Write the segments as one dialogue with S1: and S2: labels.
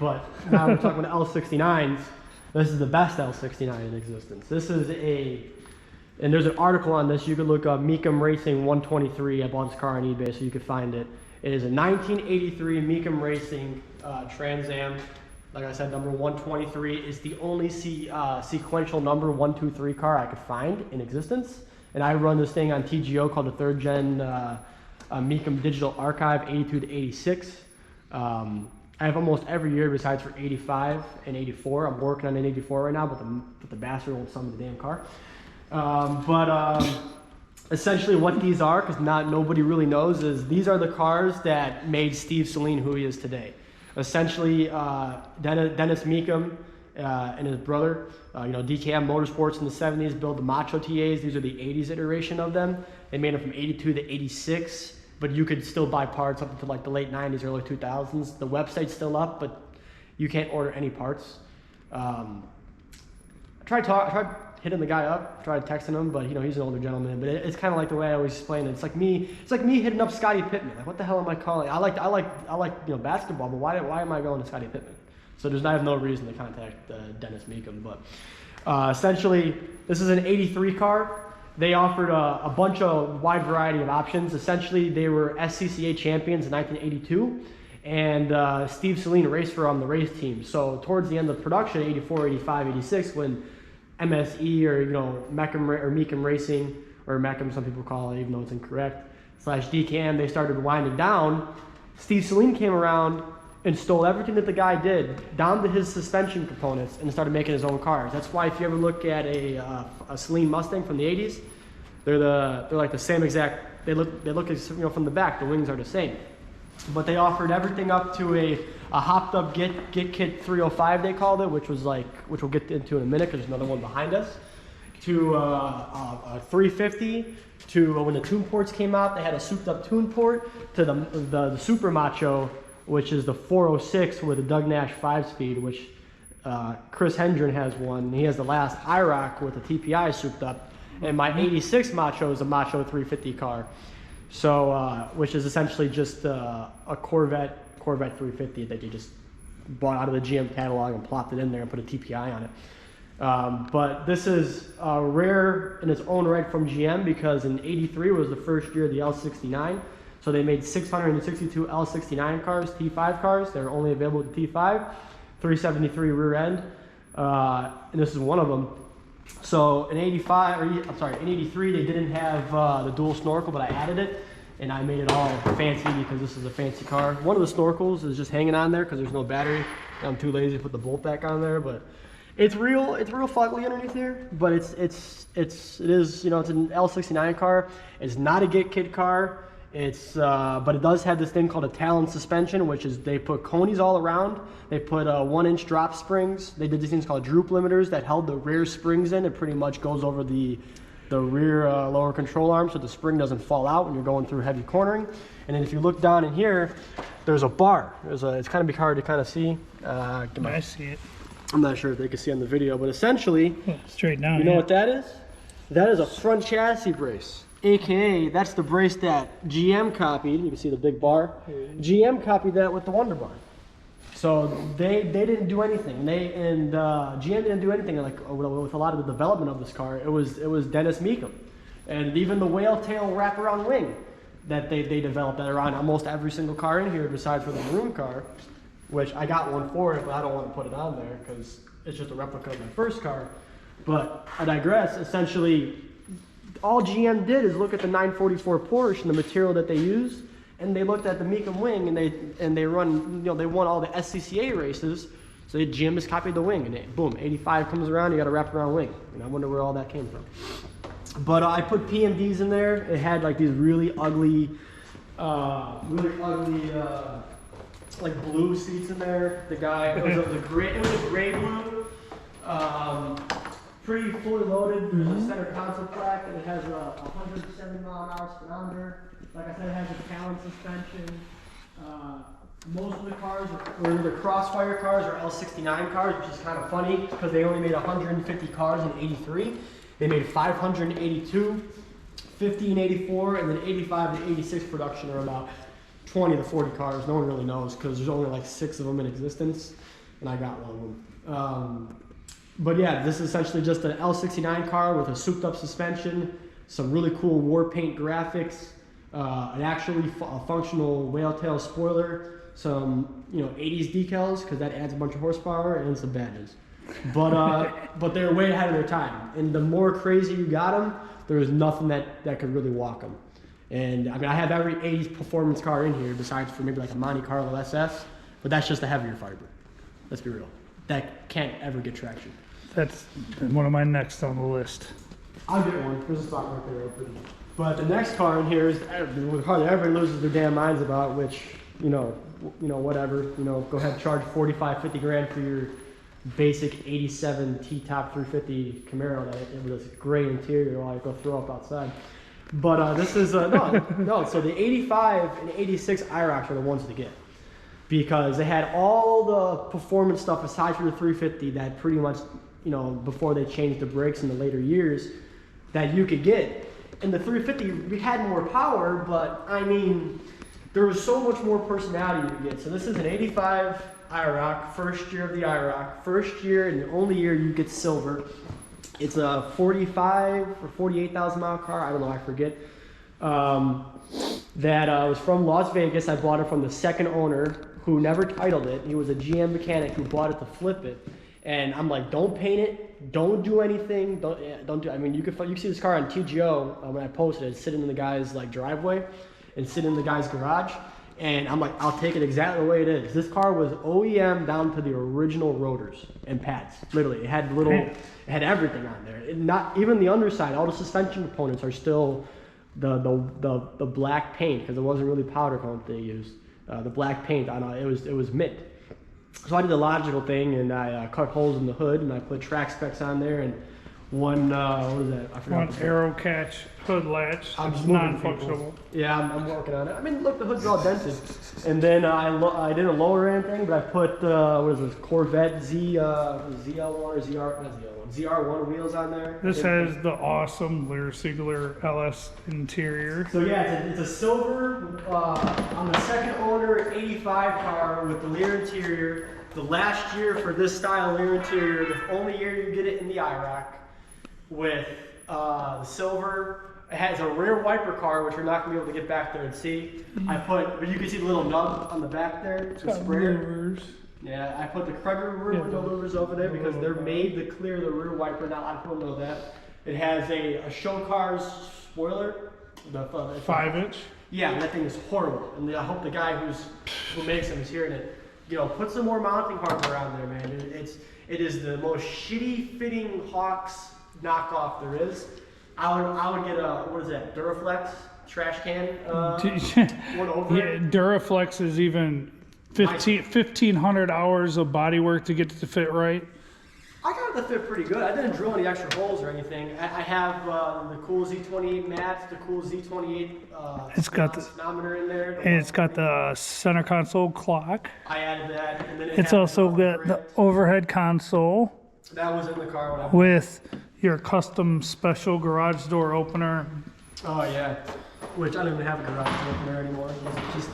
S1: But now we're talking about L69s. This is the best L69 in existence. This is and there's an article on this. You could look up Mecum Racing 123. I bought this car on eBay, so you could find it. It is a 1983 Mecum Racing Trans Am. Like I said, number 123 is the only sequential number 123 car I could find in existence. And I run this thing on TGO called the 3rd Gen Mecum Digital Archive 82 to 86. I have almost every year besides for 85 and 84. I'm working on an 84 right now, but the bastard won't sell me the damn car. Essentially what these are, because nobody really knows, is these are the cars that made Steve Saleen who he is today. Essentially, Dennis Mecum and his brother, DKM Motorsports in the 70s built the Macho TAs. These are the 80s iteration of them. They made them from 82 to 86. But you could still buy parts up until like the late 90s, early 2000s. The website's still up, but you can't order any parts. I tried hitting the guy up, tried texting him, but he's an older gentleman. But it's kind of like the way I always explain it. It's like me hitting up Scottie Pippen. Like, what the hell am I calling? I like basketball, but why am I going to Scottie Pippen? So I have no reason to contact Dennis Mecum. But essentially, this is an 83 car. They offered a wide variety of options. Essentially, they were SCCA champions in 1982, and Steve Saleen raced for on the race team. So towards the end of production, 84, 85, 86, when MSE or Mecum Racing, or Mecum some people call it, even though it's incorrect, /DKM, they started winding down. Steve Saleen came around and stole everything that the guy did, down to his suspension components, and started making his own cars. That's why if you ever look at a Saleen Mustang from the 80s, they're like the same exact. They look from the back, the wings are the same. But they offered everything up to a hopped up Get Kit 305 they called it, which we'll get into in a minute because there's another one behind us. To a 350. To when the tune ports came out, they had a souped up tune port. To the Super Macho, which is the 406 with a Doug Nash 5-speed, which Chris Hendren has one. He has the last IROC with a TPI souped up. And my 86 Macho is a Macho 350 car. So, which is essentially just a Corvette 350 that you just bought out of the GM catalog and plopped it in there and put a TPI on it. But this is rare in its own right from GM because in 83 was the first year of the L69. So they made 662 L69 cars, T5 cars. They're only available with the T5, 373 rear end, and this is one of them. So in 83 they didn't have the dual snorkel, but I added it, and I made it all fancy because this is a fancy car. One of the snorkels is just hanging on there because there's no battery. I'm too lazy to put the bolt back on there, but it's real fugly underneath here. But it is it's an L69 car. It's not a Get Kid car. But it does have this thing called a Talon suspension, which is they put conies all around. They put 1-inch drop springs. They did these things called droop limiters that held the rear springs in. It pretty much goes over the rear lower control arm so the spring doesn't fall out when you're going through heavy cornering. And then if you look down in here, there's a bar. It's kind of hard to kind of see.
S2: I see it.
S1: I'm not sure if they can see on the video, but essentially,
S2: straight down.
S1: You know what that is? That is a front chassis brace. AKA, that's the brace that GM copied. You can see the big bar. GM copied that with the Wonder Bar. So they didn't do anything. GM didn't do anything like with a lot of the development of this car. It was Dennis Mecum, and even the whale tail wraparound wing that they developed that are on almost every single car in here, besides for the maroon car, which I got one for it, but I don't want to put it on there because it's just a replica of my first car. But I digress. Essentially, all GM did is look at the 944 Porsche and the material that they used, and they looked at the Mecum wing, and they won all the SCCA races. So GM just copied the wing, and boom, 85 comes around, you got a wraparound wing. And I wonder where all that came from. But I put PMDs in there. It had like these really ugly, like blue seats in there. The guy, it was a gray blue. pretty fully loaded. There's a center console plaque, and it has a 170 mile an hour speedometer. Like I said, it has a Talon suspension. Most of the cars, or the Crossfire cars, are L69 cars, which is kind of funny because they only made 150 cars in '83. They made 582, 50 in '84, and then '85 to '86 production are about 20 to 40 cars. No one really knows because there's only like 6 of them in existence, and I got one of them. But yeah, this is essentially just an L69 car with a souped up suspension, some really cool war paint graphics, an actually functional whale tail spoiler, some 80s decals because that adds a bunch of horsepower, and some badges. But they're way ahead of their time. And the more crazy you got them, there was nothing that could really walk them. And I mean, I have every 80s performance car in here besides for maybe like a Monte Carlo SS, but that's just a heavier Firebird. Let's be real. That can't ever get traction.
S2: That's one of my next on the list.
S1: I'll get one. There's a spot right there open. But the next car in here is the car that everybody loses their damn minds about, which, whatever. Go ahead, charge 45, 50 grand for your basic 87 T-top 350 Camaro with this gray interior while I go throw up outside. But this is, no, so the 85 and 86 IROCs are the ones to get. Because they had all the performance stuff aside from the 350 that pretty much, before they changed the brakes in the later years, that you could get. And the 350, we had more power, but I mean, there was so much more personality you could get. So this is an 85 IROC, first year of the IROC, first year and the only year you get silver. It's a 45 or 48,000 mile car, I don't know, I forget. That was from Las Vegas. I bought it from the second owner who never titled it. He was a GM mechanic who bought it to flip it. And I'm like, don't paint it, don't do anything, don't do. I mean, you can see this car on TGO when I posted it, sitting in the guy's like driveway and sitting in the guy's garage. And I'm like, I'll take it exactly the way it is. This car was OEM down to the original rotors and pads. Literally, it had it had everything on there. Not even the underside. All the suspension components are still the black paint because it wasn't really powder coat they used. The black paint on it was mint. So I did the logical thing and I cut holes in the hood and I put track specs on there and one what is that? I forgot.
S2: One arrow catch hood latch. It's non-functional.
S1: Yeah, I'm working on it. I mean, look, the hood's all dented. And then I didn't lower anything, but I put what is this Corvette ZL1 or ZR1 wheels on there.
S2: This has the awesome Lear Siegler LS interior.
S1: So yeah, it's a silver on the second owner 85 car with the Lear interior. The last year for this style Lear interior, the only year you get it in the IROC with the silver. It has a rear wiper car, which you're not going to be able to get back there and see. But you can see the little nub on the back there.
S2: It's got louvers.
S1: Yeah, I put the Krieger rear window louvers over there because they're made to clear the rear wiper. Not a lot of people know that. It has a show cars spoiler. The
S2: 5-inch.
S1: Yeah, that thing is horrible. And I hope the guy who makes them is hearing it. Put some more mounting hardware on there, man. It is the most shitty fitting Hawks knockoff there is. I would get a, what is that, Duraflex trash can one over.
S2: Yeah, Duraflex is even 1,500 hours of body work to get it to fit right.
S1: I got it to fit pretty good. I didn't drill any extra holes or anything. I have the cool Z28 mats, the cool Z28
S2: it's got the
S1: speedometer in there.
S2: And it's got the center console clock.
S1: I added that. And then
S2: it's also got the overhead console.
S1: That was in the car when I
S2: with your custom special garage door opener.
S1: Oh yeah, which I don't even have a garage door opener anymore. It's just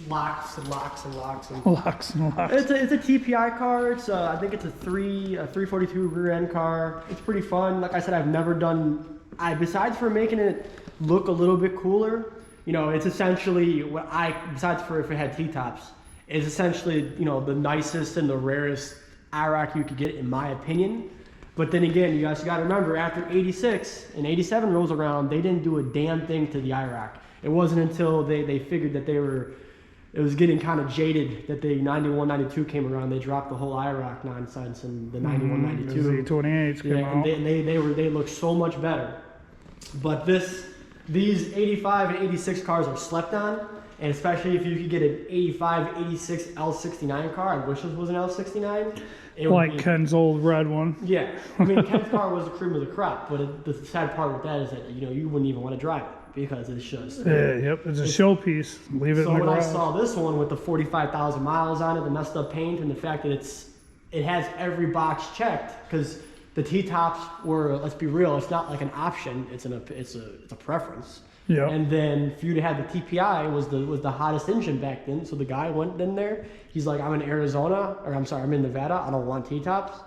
S1: locks and locks and locks and
S2: locks and locks.
S1: It's a TPI car. It's I think it's a 342 rear end car. It's pretty fun. Like I said, I've never done. Besides for making it look a little bit cooler, it's essentially what besides for if it had T-tops, is essentially the nicest and the rarest IROC you could get in my opinion. But then again, you guys got to remember, after 86 and 87 rolls around, they didn't do a damn thing to the IROC. It wasn't until they figured that it was getting kind of jaded that the 91, 92 came around. They dropped the whole IROC nonsense and the 91, 92.
S2: The Z28s came out.
S1: And they look so much better. But these 85 and 86 cars are slept on. And especially if you could get an 85, 86 L69 car. I wish this was an L69. it would
S2: Like
S1: be,
S2: Ken's old red one.
S1: yeah. I mean, Ken's car was the cream of the crop, but the sad part with that is that you wouldn't even want to drive it because it's just.
S2: Yep, it's a showpiece. Leave it
S1: So
S2: in the
S1: when I
S2: garage.
S1: saw this one with the 45,000 miles on it, the messed up paint, and the fact that it has every box checked, because the T-tops were, let's be real, it's not like an option, it's a preference.
S2: Yeah.
S1: And then for you to have the TPI was the hottest engine back then. So the guy went in there. He's like, I'm in I'm in Nevada. I don't want T-tops.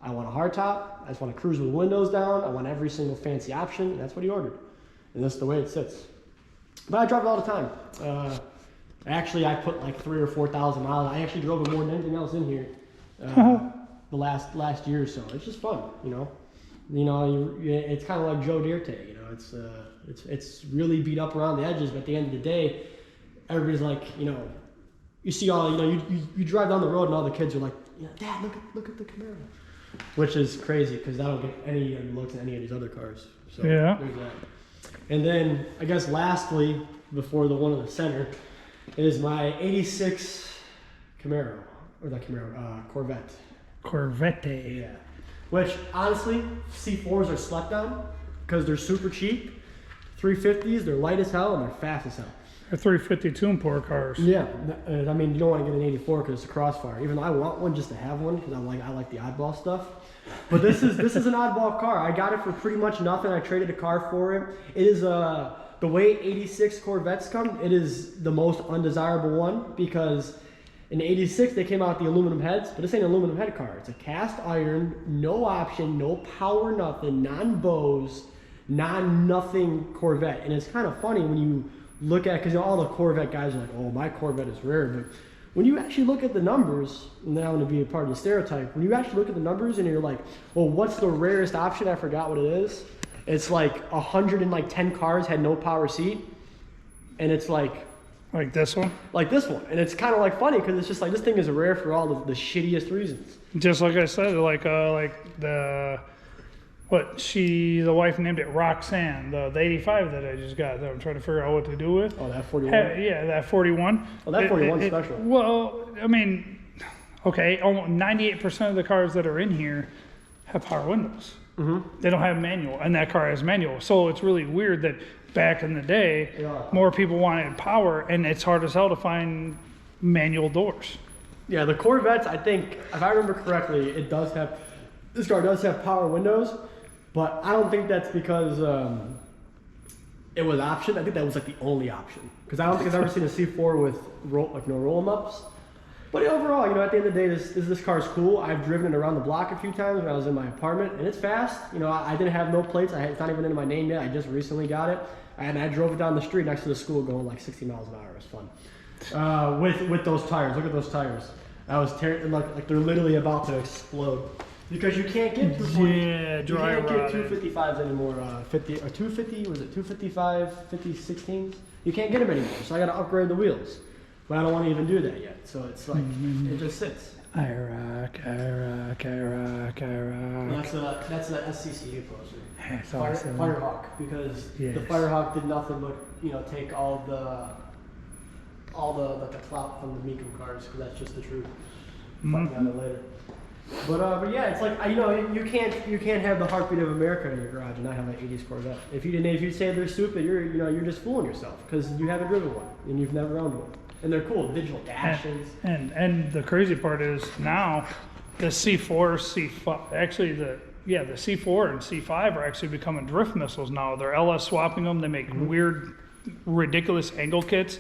S1: I want a hardtop. I just want to cruise with windows down. I want every single fancy option. And that's what he ordered. And that's the way it sits. But I drive it all the time. Actually, I put like 3,000 or 4,000 miles. I actually drove it more than anything else in here the last year or so. It's just fun, it's kind of like Joe Dirt. It's really beat up around the edges, but at the end of the day, everybody's like, you see all, you drive down the road and all the kids are like, Dad, look at the Camaro, which is crazy because I don't get any looks at any of these other cars. So
S2: Yeah.
S1: there's that. And then I guess lastly, before the one in the center, is my '86 Camaro, or not Camaro, Corvette.
S2: Corvette.
S1: Yeah. Which honestly, C4s are slept on because they're super cheap. 350s, they're light as hell and they're fast as hell.
S2: They're 352 import cars.
S1: Yeah, I mean, you don't want to get an 84 because it's a Crossfire. Even though I want one just to have one because I like the oddball stuff. But this is an oddball car. I got it for pretty much nothing. I traded a car for it. It is the way '86 Corvettes come. It is the most undesirable one because in '86 they came out with the aluminum heads, but this ain't an aluminum head car. It's a cast iron, no option, no power, nothing, non-Bose, non-nothing Corvette. And it's kind of funny when you look at, because all the Corvette guys are like, oh, my Corvette is rare, but when you actually look at the numbers, and now I'm going to be a part of the stereotype, when you actually look at the numbers and you're like, well, what's the rarest option? I forgot what it is. It's like 110 cars had no power seat, and it's like
S2: this one.
S1: Like this one. And it's kind of like funny because it's just like this thing is rare for all the shittiest reasons.
S2: Just like I said, the wife named it Roxanne, the 85 that I just got that I'm trying to figure out what to do with.
S1: Oh, that 41?
S2: Yeah, that 41.
S1: Oh, that 41's special.
S2: Well, I mean, okay, almost 98% of the cars that are in here have power windows. Mm-hmm. They don't have manual, and that car has manual. So it's really weird that back in the day, more people wanted power, and it's hard as hell to find manual doors. Yeah, the Corvettes, I think, if I remember correctly, this car does have power windows, but I don't think that's because it was option. I think that was like the only option. Because I don't think I've ever seen a C4 with no roll-em-ups. But overall, at the end of the day, this car is cool. I've driven it around the block a few times when I was in my apartment, and it's fast. I didn't have no plates. It's not even in my name yet. I just recently got it, and I drove it down the street next to the school going like 60 miles an hour. It was fun. With those tires. Look at those tires. I was tearing, like they're literally about to explode. Because you can't get you can't get 255s anymore. 50 or 250? Was it 255? 5016s? You can't get them anymore. So I got to upgrade the wheels. But I don't want to even do that yet. So it's like it just sits. IROC. That's the SCCA poster. Firehawk, because the Firehawk did nothing but take all the clout from the Mecum cars, because that's just the truth. Find out it later. But yeah, it's like you can't have the heartbeat of America in your garage and not have an '80s Corvette. If you say they're stupid, you're just fooling yourself because you haven't driven one and you've never owned one. And they're cool, digital dashes. And the crazy part is now the C4, C5, actually the C4 and C5 are actually becoming drift missiles now. They're LS swapping them. They make weird, ridiculous angle kits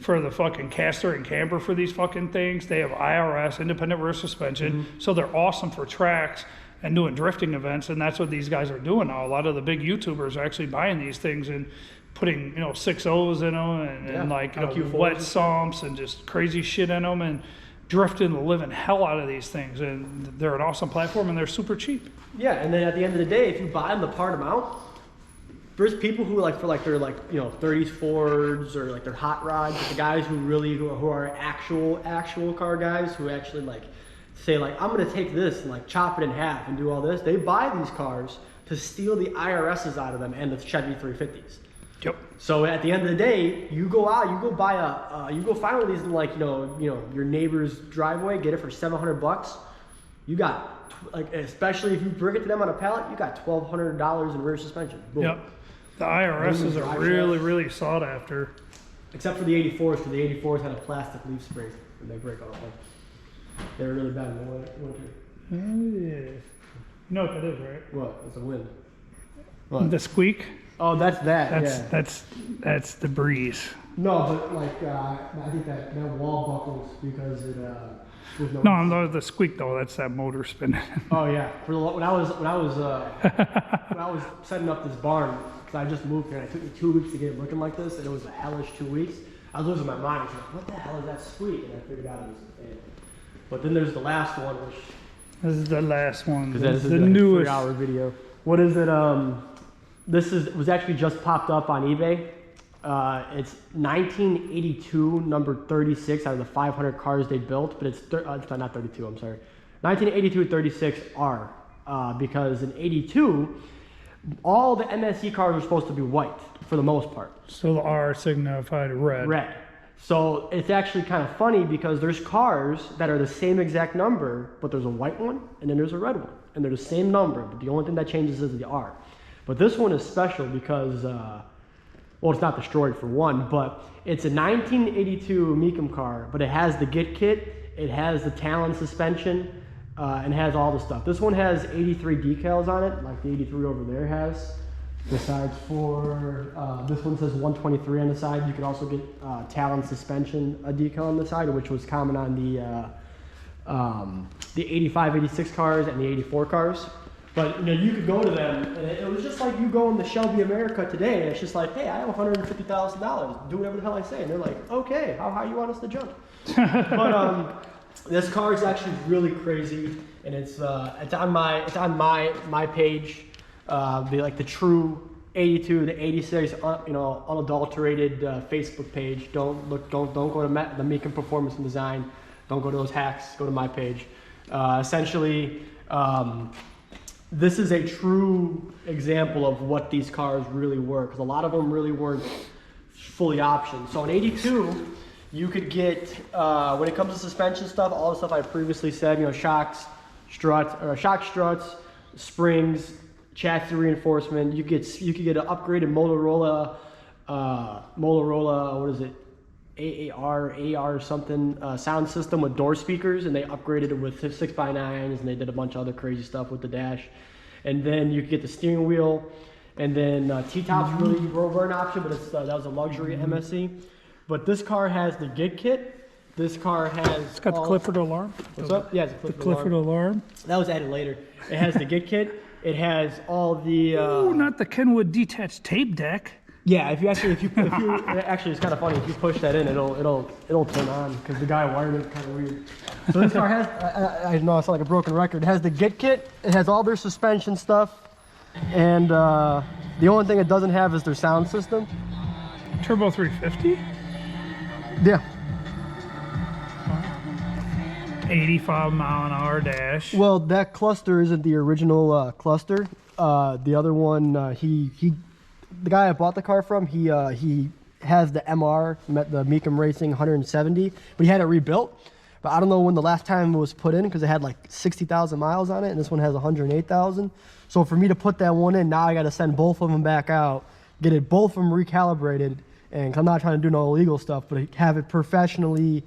S2: for the fucking caster and camber for these fucking things. They have IRS, independent rear suspension. So they're awesome for tracks and doing drifting events. And that's what these guys are doing now. A lot of the big YouTubers are actually buying these things and putting 6.0s in them and wet sumps and just crazy shit in them and drifting the living hell out of these things. And they're an awesome platform and they're super cheap. Yeah, and then at the end of the day, if you buy them the part amount, there's people who they're 30s Fords or like their hot rods, the guys who are actual car guys who actually say I'm gonna take this and chop it in half and do all this. They buy these cars to steal the IRSs out of them and the Chevy 350s. Yep. So at the end of the day, you go find one of these in your neighbor's driveway, get it for $700,
S1: You got like, especially if you bring it to them on a pallet, you got $1,200 in rear suspension. Boom.
S3: Yep. The IRSs are really sought after.
S1: Except for the 84s, because the 84s had a plastic leaf spring and they break off. Like, they were really bad in the winter.
S3: Oh yeah. You know what that is, right?
S1: What? It's a wind.
S3: What? The squeak.
S1: Oh, that's that.
S3: That's the breeze.
S1: No, but like I think that wall buckles because it.
S3: No, the squeak though. That's that motor spinning.
S1: Oh yeah. When I was setting up this barn, because I just moved here and it took me 2 weeks to get it looking like this, and it was a hellish 2 weeks. I was losing my mind. I was like, what the hell is that squeak? And I figured out it was the fan. But then there's the last one, which.
S3: This is the last one.
S1: Because this is
S3: the
S1: like
S3: newest.
S1: A 3-hour video. What is it? This was actually just popped up on eBay. It's 1982, number 36 out of the 500 cars they built, but it's not 32. I'm sorry, 1982 36R. Because in '82, all the MSE cars were supposed to be white for the most part.
S3: So the R signified red.
S1: Red. So it's actually kind of funny because there's cars that are the same exact number, but there's a white one and then there's a red one, and they're the same number, but the only thing that changes is the R. But this one is special because, well, it's not destroyed for one, but it's a 1982 Mecum car, but it has the Git Kit, it has the Talon suspension, and it has all the stuff. This one has 83 decals on it, like the 83 over there has. Besides for, this one says 123 on the side. You can also get Talon suspension, a decal on the side, which was common on the 85, 86 cars and the 84 cars. But you know, you could go to them, and it was just like you go in the Shelby America today, and it's just like, hey, I have $150,000. Do whatever the hell I say. And they're like, okay, how high you want us to jump? But this car is actually really crazy, and it's on my page. The true 82, the 86, unadulterated Facebook page. Don't go to the Mecum Performance and Design. Don't go to those hacks. Go to my page. Essentially, this is a true example of what these cars really were, because a lot of them really weren't fully optioned. So in 82, you could get, when it comes to suspension stuff, all the stuff I previously said, shock struts, springs, chassis reinforcement. You could get an upgraded Motorola, what is it, AR something, sound system with door speakers, and they upgraded it with 6x9s, and they did a bunch of other crazy stuff with the dash. And then you could get the steering wheel, and then T-tops really were an option, but that was a luxury MSE. But this car has the Git Kit. This car has.
S3: It's got the Clifford alarm.
S1: What's up? Yeah, it's a
S3: Clifford alarm.
S1: That was added later. It has the Git Kit. It has all the.
S3: Oh, not the Kenwood detached tape deck.
S1: Yeah, if you actually it's kind of funny. If you push that in, it'll turn on, because the guy wired it kind of weird. So this car has, I know I sound like a broken record. It has the Git Kit. It has all their suspension stuff, and the only thing it doesn't have is their sound system.
S3: Turbo 350.
S1: Yeah.
S3: 85-mile-an-hour dash.
S1: Well, that cluster isn't the original cluster. The other one, the guy I bought the car from, he has the MR, the Mecum Racing 170, but he had it rebuilt. But I don't know when the last time it was put in, because it had like 60,000 miles on it, and this one has 108,000. So for me to put that one in, now I got to send both of them back out, get it both of them recalibrated, and I'm not trying to do no illegal stuff, but have it professionally,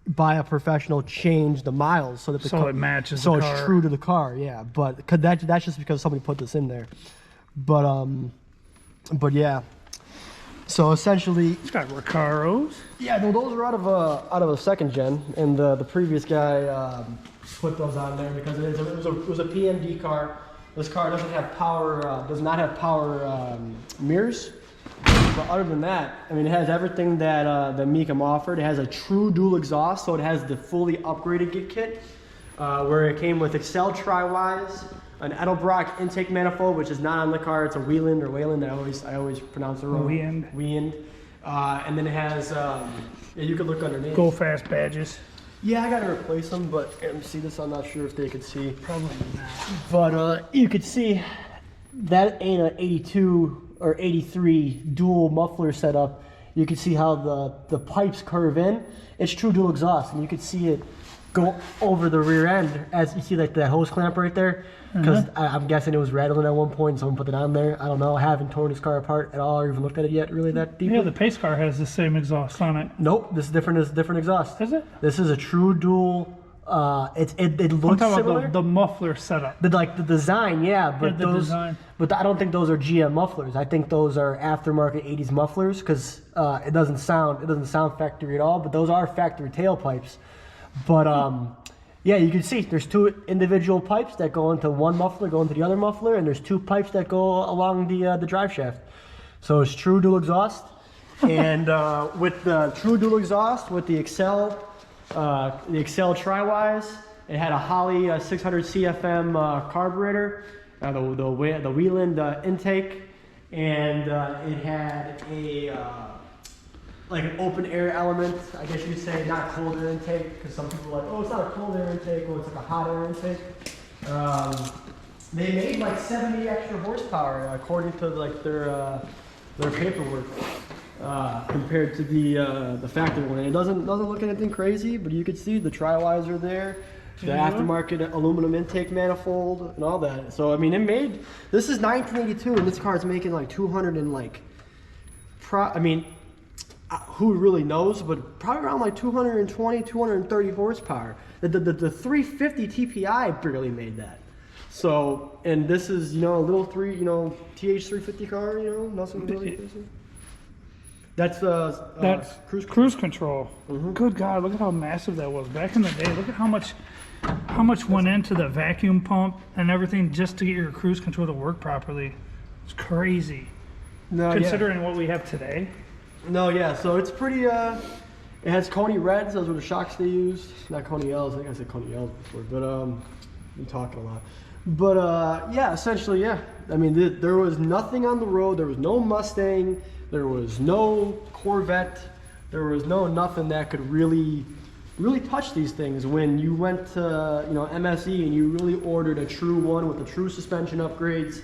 S1: by a professional, change the miles so that
S3: it matches the car.
S1: So it's true to the car, yeah. But that's just because somebody put this in there. But yeah. So essentially,
S3: it's got Recaros.
S1: Yeah, no, those are out of a second gen, and the previous guy put those on there because it was a PMD car. This car doesn't have power, does not have power mirrors. But other than that, I mean, it has everything that Mecum offered. It has a true dual exhaust, so it has the fully upgraded Git Kit, where it came with Excel Tri-Wise, an Edelbrock intake manifold, which is not on the car. It's a Wieland or Wayland. I always pronounce it wrong. Wieland. And then it has, you could look underneath.
S3: Go fast badges.
S1: Yeah, I gotta replace them, but see this? I'm not sure if they could see.
S3: Probably not.
S1: But you could see that ain't an 82 or 83 dual muffler setup. You can see how the pipes curve in. It's true dual exhaust, and you can see it go over the rear end, as you see like the hose clamp right there, because I'm guessing it was rattling at one point and someone put it on there. I don't know. I haven't torn this car apart at all or even looked at it yet really that deeply.
S3: Yeah, the pace car has the same exhaust on it.
S1: Nope, this is different. It's different exhaust.
S3: Is it?
S1: This is a true dual. It looks
S3: I'm talking
S1: similar.
S3: about the muffler setup.
S1: The design, yeah, but
S3: the
S1: those,
S3: design.
S1: but I don't think those are GM mufflers. I think those are aftermarket '80s mufflers because it doesn't sound factory at all. But those are factory tailpipes. But yeah, you can see there's two individual pipes that go into one muffler, go into the other muffler, and there's two pipes that go along the drive shaft. So it's true dual exhaust, and with the true dual exhaust with the Excel Tri-Wise, it had a Holley 600 CFM carburetor, the Wieland intake, and it had a like an open air element, I guess you'd say, not cold air intake, because some people are like, oh, it's not a cold air intake, oh, it's like a hot air intake. They made like 70 extra horsepower according to like their paperwork. Compared to the factory one, it doesn't look anything crazy, but you can see the tri-wise are there, the aftermarket aluminum intake manifold, and all that. So I mean, this is 1982, and this car is making like 200 and like, I mean, who really knows, but probably around like 220, 230 horsepower. The 350 TPI barely made that. So, and this is a little TH350 car, nothing really crazy. That's
S3: cruise control.
S1: Mm-hmm.
S3: Good God, look at how massive that was back in the day. Look at how much went into the vacuum pump and everything just to get your cruise control to work properly. It's crazy.
S1: No,
S3: considering what we have today.
S1: No, yeah. So it's pretty. It has Coney Reds. Those were the shocks they used. Not Coney L's. I think I said Coney L's before, but I'm talking a lot. But yeah, essentially, yeah. I mean, there was nothing on the road. There was no Mustang. There was no Corvette. There was no nothing that could really touch these things. When you went to MSE and you really ordered a true one with the true suspension upgrades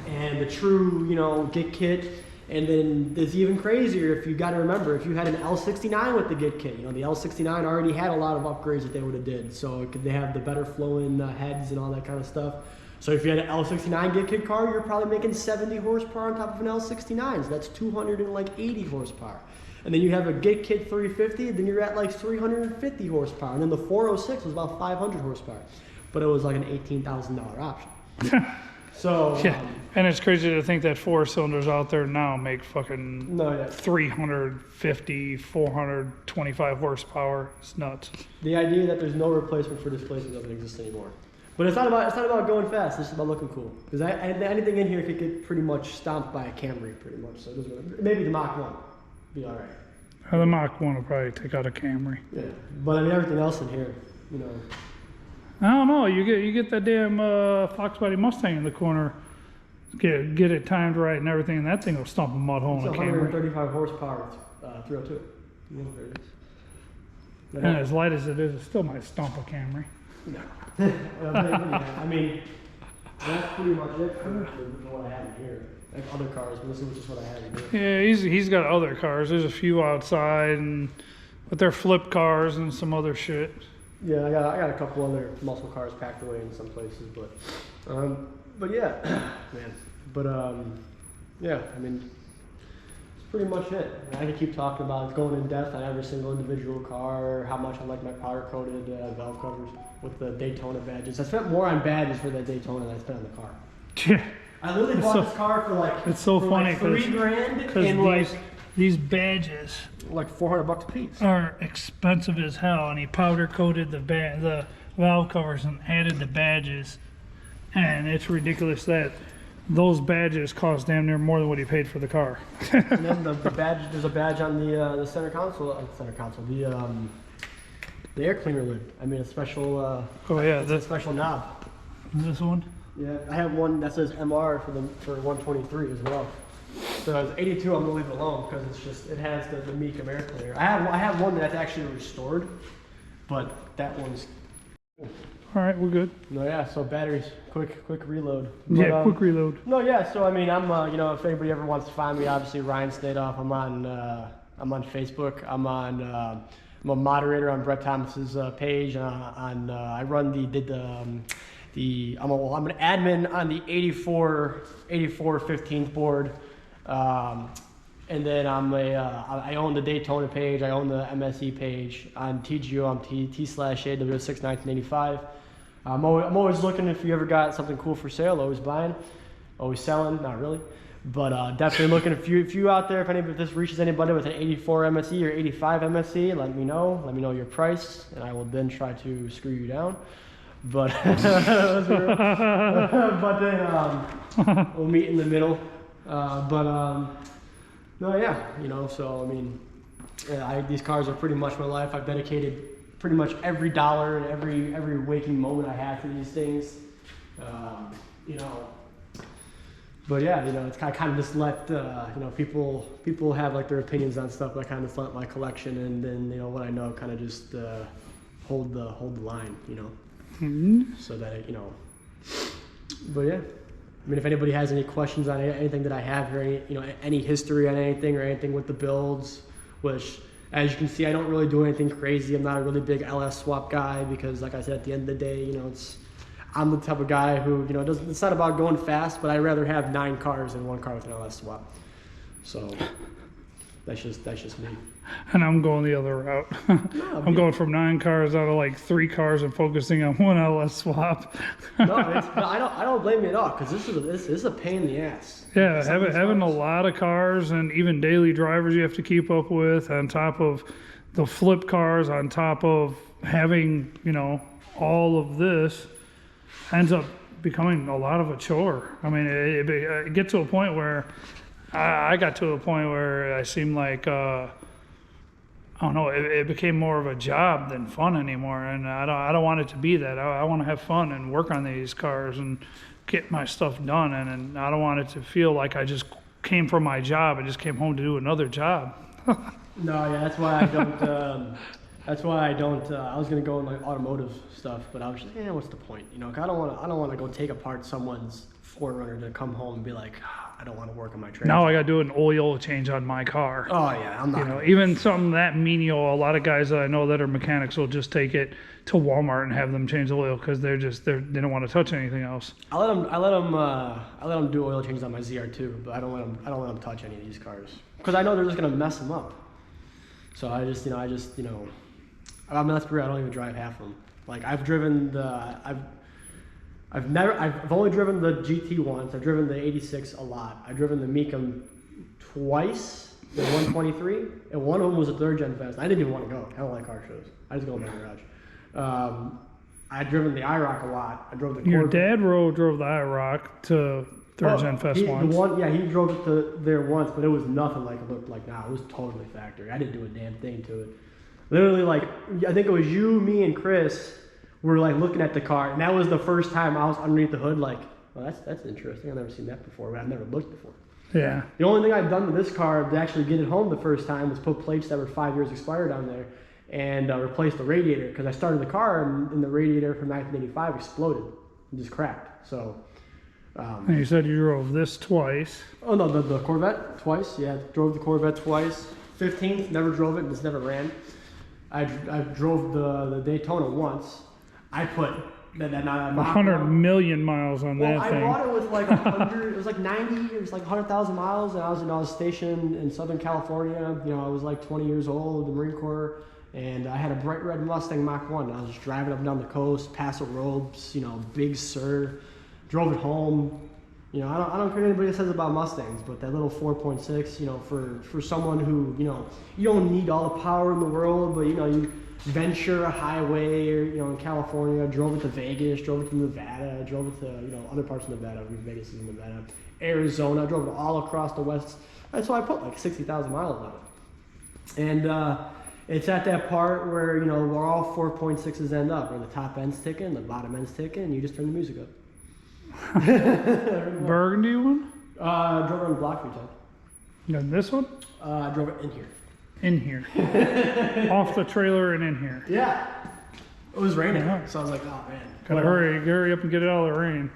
S1: and the true Git kit, and then it's even crazier if you got to remember if you had an L69 with the Git kit. The L69 already had a lot of upgrades that they would have did. So they have the better flowing heads and all that kind of stuff. So if you had an L69 Git kit car, you're probably making 70 horsepower on top of an L69. So that's 280 horsepower. And then you have a Git kit 350, then you're at like 350 horsepower. And then the 406 was about 500 horsepower. But it was like an $18,000 option. So
S3: yeah, and it's crazy to think that 4-cylinders out there now make fucking 350, 425 horsepower. It's nuts.
S1: The idea that there's no replacement for displacement doesn't exist anymore. But it's not about going fast. It's just about looking cool. Because anything in here could get pretty much stomped by a Camry, pretty much. So it doesn't really, maybe the Mach 1 be all right.
S3: The Mach 1 will probably take out a Camry.
S1: Yeah, but I mean everything else in here,
S3: I don't know. You get that damn Fox Body Mustang in the corner, get it timed right and everything, and that thing will stomp a mud hole in a Camry.
S1: 135 horsepower 302. There it is.
S3: And as light as it is, it still might stomp a Camry.
S1: No. I mean, that's pretty much it for what I have in here. Like other cars, but this is just what I have in here.
S3: Yeah, he's got other cars. There's a few outside, but they're flip cars and some other shit.
S1: Yeah, I got a couple other muscle cars packed away in some places, but yeah, man. But yeah, I mean, it's pretty much it. I could keep talking about it, going in depth on every single individual car, how much I like my powder coated valve covers with the Daytona badges. I spent more on badges for that Daytona than I spent on the car.
S3: Yeah.
S1: I literally bought this car for like
S3: funny
S1: like $3,000 and like
S3: these badges
S1: like $400 a piece.
S3: are expensive as hell, and he powder coated the valve covers and added the badges, and it's ridiculous that those badges cost damn near more than what he paid for the car.
S1: And then the badge, there's a badge on the center console, the air cleaner lid. I mean a special a special knob.
S3: This one?
S1: Yeah, I have one that says MR for 123 as well. So as 82, I'm gonna leave it alone because it has the Mecum air cleaner. I have one that's actually restored, but that one's.
S3: All right, we're good.
S1: No, yeah. So batteries, quick reload.
S3: But, quick reload.
S1: No, yeah. So I mean, I'm if anybody ever wants to find me, obviously Ryan Stadoff. I'm on Facebook. I'm on I'm a moderator on Brett Thomas's page. I run I'm an admin on the 84 15th board. And then I own the Daytona page. I own the MSE page. On TGO, I'm T/AW61985. I'm always looking if you ever got something cool for sale. Always buying, always selling. Not really, but definitely looking. If you out there, if this reaches anybody with an 84 MSE or 85 MSE, let me know. Let me know your price, and I will then try to screw you down. But but then we'll meet in the middle. No, yeah, so I mean, these cars are pretty much my life. I've dedicated pretty much every dollar and every waking moment I have to these things. But yeah, it's kind of just let people have like their opinions on stuff. But I kind of just let my collection and then what I know kind of just hold the line, so that But yeah. I mean, if anybody has any questions on anything that I have here, any history on anything or anything with the builds, which, as you can see, I don't really do anything crazy. I'm not a really big LS swap guy because, like I said, at the end of the day, I'm the type of guy who, it's not about going fast, but I'd rather have 9 cars than 1 car with an LS swap. So that's just me.
S3: And I'm going the other route. I'm going from 9 cars out of like 3 cars and focusing on 1 LS swap.
S1: No, I don't blame you at all because this is a pain in the ass.
S3: Yeah, having a lot of cars and even daily drivers you have to keep up with on top of the flip cars, on top of having all of this, ends up becoming a lot of a chore. I mean, it gets to a point where I got to a point where I seemed like. I don't know. It became more of a job than fun anymore, and I don't want it to be that. I want to have fun and work on these cars and get my stuff done, and I don't want it to feel like I just came from my job. I just came home to do another job.
S1: No, yeah, that's why I don't. I was gonna go in like automotive stuff, but I was just, what's the point? I don't want to go take apart someone's 4Runner to come home and be like, I don't want to work on my trailer.
S3: Now I got to do an oil change on my car.
S1: Oh yeah, I'm not.
S3: Even something that menial. A lot of guys that I know that are mechanics will just take it to Walmart and have them change the oil because they don't want to touch anything else.
S1: I let them do oil changes on my ZR2, but I don't let them touch any of these cars because I know they're just gonna mess them up. So I just I mean, let's be real, I don't even drive half of them. Like I've only driven the GT once. I've driven the 86 a lot. I've driven the Mecum twice, the 123, and one of them was a 3rd gen fest. I didn't even want to go. I don't like car shows. I just go in my garage. I've driven the IROC a lot. I drove the Corvette.
S3: Your dad drove the IROC to 3rd gen fest once.
S1: He drove it there once, but it was nothing like it looked like now. It was totally factory. I didn't do a damn thing to it. Literally, like, I think it was you, me, and Chris were like looking at the car, and that was the first time I was underneath the hood. Like, well, that's interesting. I've never seen that before, but I've never looked before.
S3: Yeah.
S1: The only thing I've done to this car to actually get it home the first time was put plates that were 5 years expired on there, and replace the radiator because I started the car and the radiator from 1985 exploded and just cracked. So.
S3: And you said you drove this twice.
S1: Oh no, the Corvette twice. Yeah, drove the Corvette twice. 15th, never drove it and just never ran. I drove the Daytona once. I put that
S3: 100 million miles on that thing.
S1: I bought it with like 100. It was like 90. It was like 100,000 miles, and I was stationed in Southern California. I was like 20 years old, the Marine Corps, and I had a bright red Mustang Mach 1. I was just driving up and down the coast, Paso Robles, Big Sur, drove it home. I don't care what anybody says about Mustangs, but that little 4.6, for someone who, you don't need all the power in the world, but you venture a highway, or in California, drove it to Vegas, drove it to Nevada, drove it to other parts of Nevada. Vegas is in Nevada, Arizona, drove it all across the west. And so I put like 60,000 miles on it, and it's at that part where where all 4.6s end up, where the top end's ticking, the bottom end's ticking, and you just turn the music up.
S3: Burgundy one?
S1: Drove it on the block 3 times.
S3: And this one?
S1: I drove it in here.
S3: In here. Off the trailer and in here.
S1: Yeah. It was raining, so I was like, oh man.
S3: Gotta hurry up and get it out of the rain.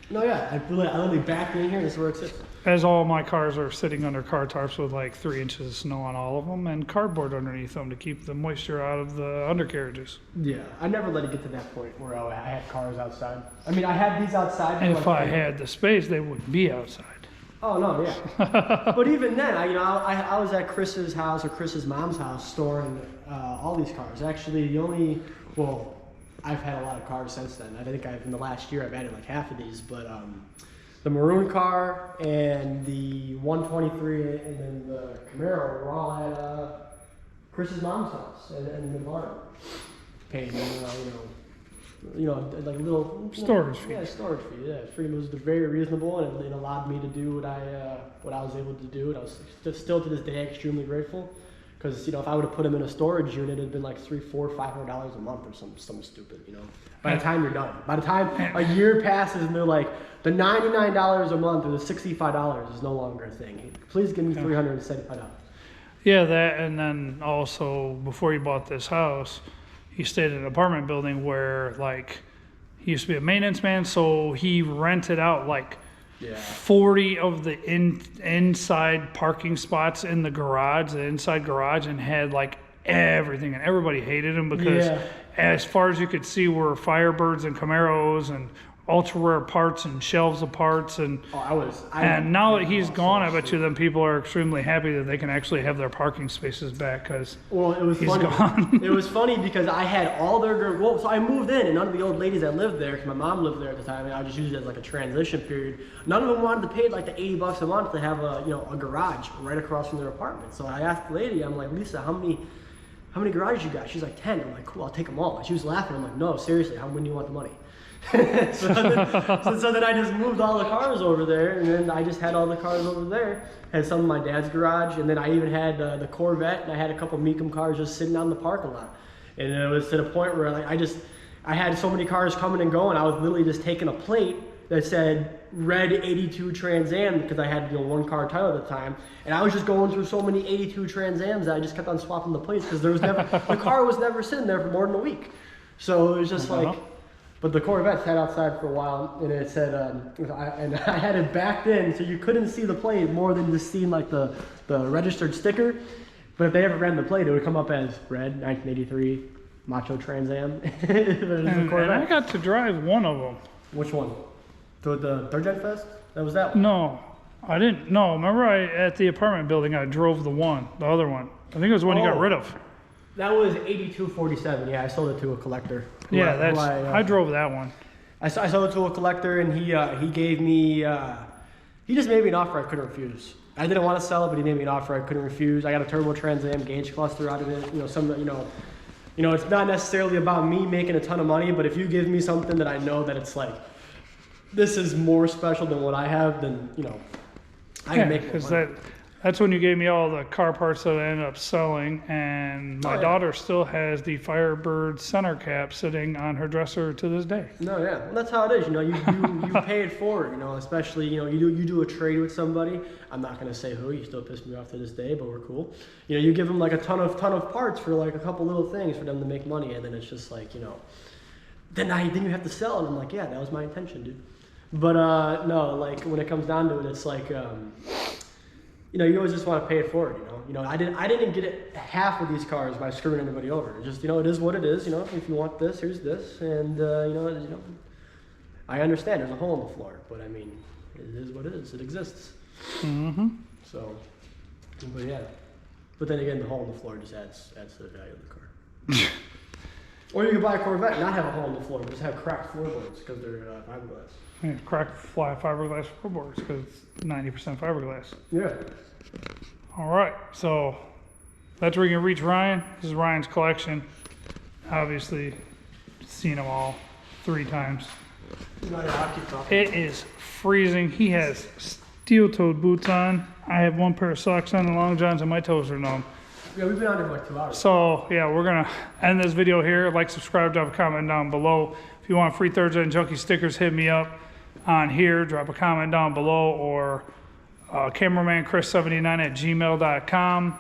S2: No, yeah, I literally backed in here, and this is where it sits.
S3: As all my cars are sitting under car tarps with like 3 inches of snow on all of them and cardboard underneath them to keep the moisture out of the undercarriages.
S2: Yeah, I never let it get to that point where I had cars outside. I mean, I had these outside.
S3: And if I had the space, they wouldn't be outside.
S2: Oh no, yeah. But even then, I was at Chris's house or Chris's mom's house storing all these cars. Actually, I've had a lot of cars since then. I think in the last year I've added like half of these, but the maroon car and the 123 and then the Camaro were all at Chris's mom's house and the barn. Paying like little
S3: storage fee.
S2: Yeah, storage fee. Yeah, free was very reasonable, and it allowed me to do what I was able to do. And I was still to this day extremely grateful, because if I would have put them in a storage unit, it'd been like $300, $400, $500 a month or something stupid. By the time you're done, by the time a year passes and they're like the $99 a month or the $65 is no longer a thing. Please give me $375.
S3: Yeah, that, and then also before he bought this house, he stayed in an apartment building where like he used to be a maintenance man, so he rented out like 40 of the inside parking spots in the garage, the inside garage, and had like everything, and everybody hated him because as far as you could see were Firebirds and Camaros and ultra rare parts and shelves of parts, and now that he's gone, I bet you then people are extremely happy that they can actually have their parking spaces back, because
S2: it was
S3: he's
S2: funny.
S3: gone.
S2: It was funny because I had all their so I moved in, and none of the old ladies that lived there, because my mom lived there at the time, and I just used it as like a transition period. None of them wanted to pay like the $80 a month to have a garage right across from their apartment. So I asked the lady, I'm like, Lisa, how many garages you got? She's like 10. I'm like, cool, I'll take them all. And she was laughing. I'm like, no, seriously, when do you want the money? so then I just moved all the cars over there, and then I just had all the cars over there. Had some in my dad's garage, and then I even had the Corvette, and I had a couple Mecum cars just sitting out in the parking lot. And it was to the point where like I had so many cars coming and going, I was literally just taking a plate that said red 82 Trans Am, because I had one car title at the time, and I was just going through so many 82 Trans Ams that I just kept on swapping the plates, because the car was never sitting there for more than a week. So it was just like. But the Corvette sat outside for a while, and it said, I had it backed in, so you couldn't see the plate more than just seeing like the registered sticker. But if they ever ran the plate, it would come up as red 1983 Macho Trans Am.
S3: And I got to drive one of them.
S2: Which one? The Third Gen Fest? That was that one?
S3: No, I didn't. No, remember at the apartment building, I drove the other one. I think it was the one you got rid of.
S2: That was 8247. Yeah, I sold it to a collector.
S3: I drove that one.
S2: I sold it to a collector, and he gave me he just made me an offer I couldn't refuse. I didn't want to sell it, but he made me an offer I couldn't refuse. I got a turbo Trans Am gauge cluster out of it. It's not necessarily about me making a ton of money, but if you give me something that I know that it's like this is more special than what I have, then I can make more money.
S3: That's when you gave me all the car parts that I ended up selling, and my daughter still has the Firebird center cap sitting on her dresser to this day.
S2: No, yeah, well, that's how it is. You pay it forward. Especially you do a trade with somebody. I'm not gonna say who. You still piss me off to this day, but we're cool. You give them like a ton of parts for like a couple little things for them to make money, and then it's just like then you have to sell, and I'm like, yeah, that was my intention, dude. But no, like when it comes down to it, it's like. You always just want to pay it forward, I didn't get it half of these cars by screwing anybody over. It's just, it is what it is, if you want this, here's this, and, I understand there's a hole in the floor, but I mean, it is what it is. It exists.
S3: Mm-hmm.
S2: So, but yeah. But then again, the hole in the floor just adds to the value of the car. Or you can buy a Corvette and not have a hole in the floor, but just have cracked floorboards because they're fiberglass.
S3: Yeah, cracked fiberglass floorboards because it's 90% fiberglass.
S2: Yeah.
S3: All right, so that's where you can reach Ryan. This is Ryan's collection. Obviously, seen them all 3 times. It is freezing. He has steel-toed boots on. I have 1 pair of socks on and long johns, and my toes are numb.
S2: Yeah, we've been on there for like 2 hours.
S3: So, yeah, we're going to end this video here. Like, subscribe, drop a comment down below. If you want free Third Gen Junkie stickers, hit me up on here. Drop a comment down below, or cameraman Chris79@gmail.com.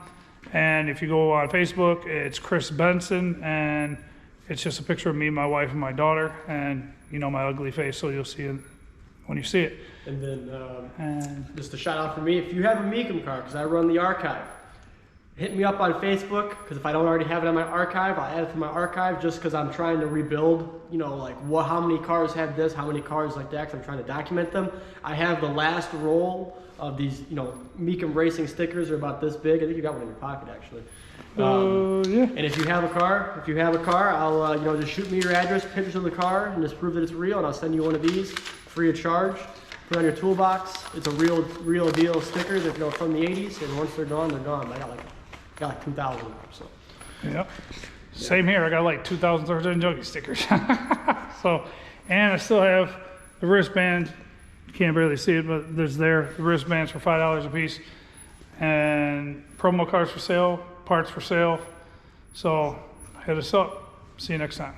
S3: And if you go on Facebook, it's Chris Benson, and it's just a picture of me, my wife, and my daughter, and my ugly face, so you'll see when you see it.
S2: And then
S3: And
S2: just a shout out for me, if you have a Mecum car, because I run the archive, hit me up on Facebook, because if I don't already have it on my archive, I'll add it to my archive just because I'm trying to rebuild, you know, like how many cars have this, how many cars like that, because I'm trying to document them. I have the last roll of these, you know, Mecum racing stickers. They're about this big. I think you got one in your pocket, actually.
S3: yeah.
S2: And if you have a car, I'll, you know, just shoot me your address, pictures of the car, and just prove that it's real, and I'll send you one of these free of charge. Put it on your toolbox. It's a real deal stickers, if you know, from the 80s, and once they're gone, they're gone. I got like 2,000 of them, so.
S3: Yep. Same here. I got like 2013 Junkie stickers. So, and I still have the wristband. You can't barely see it, but there's the wristbands for $5 a piece, and promo cards for sale, parts for sale. So hit us up. See you next time.